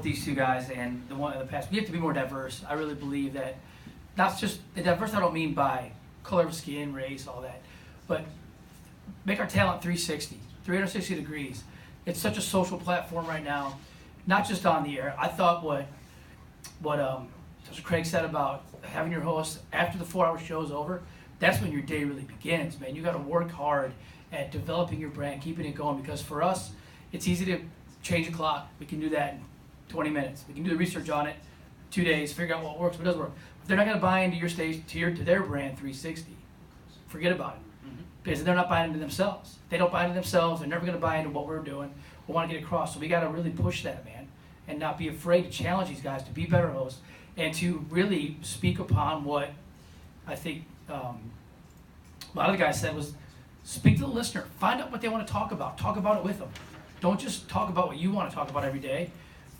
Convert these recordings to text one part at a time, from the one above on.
these two guys and the one in the past. We have to be more diverse. I really believe that. Not just the diverse. I don't mean by color of skin, race, all that, but make our talent 360 degrees. It's such a social platform right now, not just on the air. I thought what Craig said about having your host after the 4-hour show is over. That's when your day really begins, man. You got to work hard at developing your brand, keeping it going. Because for us, it's easy to change the clock. We can do that in 20 minutes. We can do the research on it, 2 days, figure out what works, what doesn't work. If they're not going to buy into your stage, to their brand 360, forget about it. Because they're not buying into themselves. If they don't buy into themselves, they're never going to buy into what we're doing. We want to get across. So we got to really push that, man, and not be afraid to challenge these guys to be better hosts and to really speak upon what I think a lot of the guys said was speak to the listener. Find out what they want to talk about. Talk about it with them. Don't just talk about what you want to talk about every day.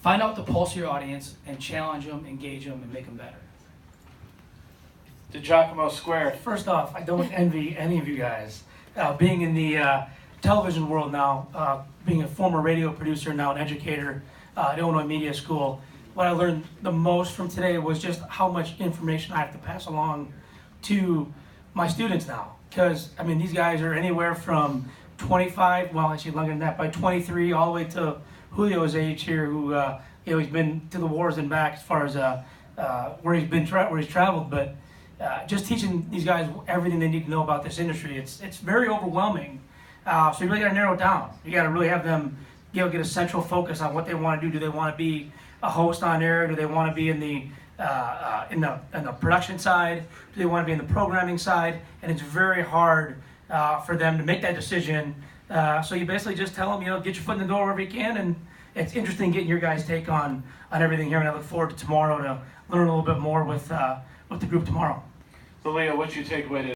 Find out the pulse of your audience and challenge them, engage them, and make them better. DiGiacomo Squared. First off, I don't envy any of you guys. Being in the television world now, being a former radio producer, now an educator at Illinois Media School, what I learned the most from today was just how much information I have to pass along to my students now. Because, I mean, these guys are anywhere from 25, well, actually longer than that, by 23, all the way to Julio's age here, who, he's been to the wars and back as far as where he's traveled, but just teaching these guys everything they need to know about this industry, it's very overwhelming. So you really got to narrow it down. You got to really have them get a central focus on what they want to do. Do they want to be a host on air? Do they want to be in the production side? Do they want to be in the programming side? And it's very hard for them to make that decision. So you basically just tell them, get your foot in the door wherever you can. And it's interesting getting your guys' take on everything here. And I look forward to tomorrow to learn a little bit more with the group tomorrow. So Leo, what's your takeaway today?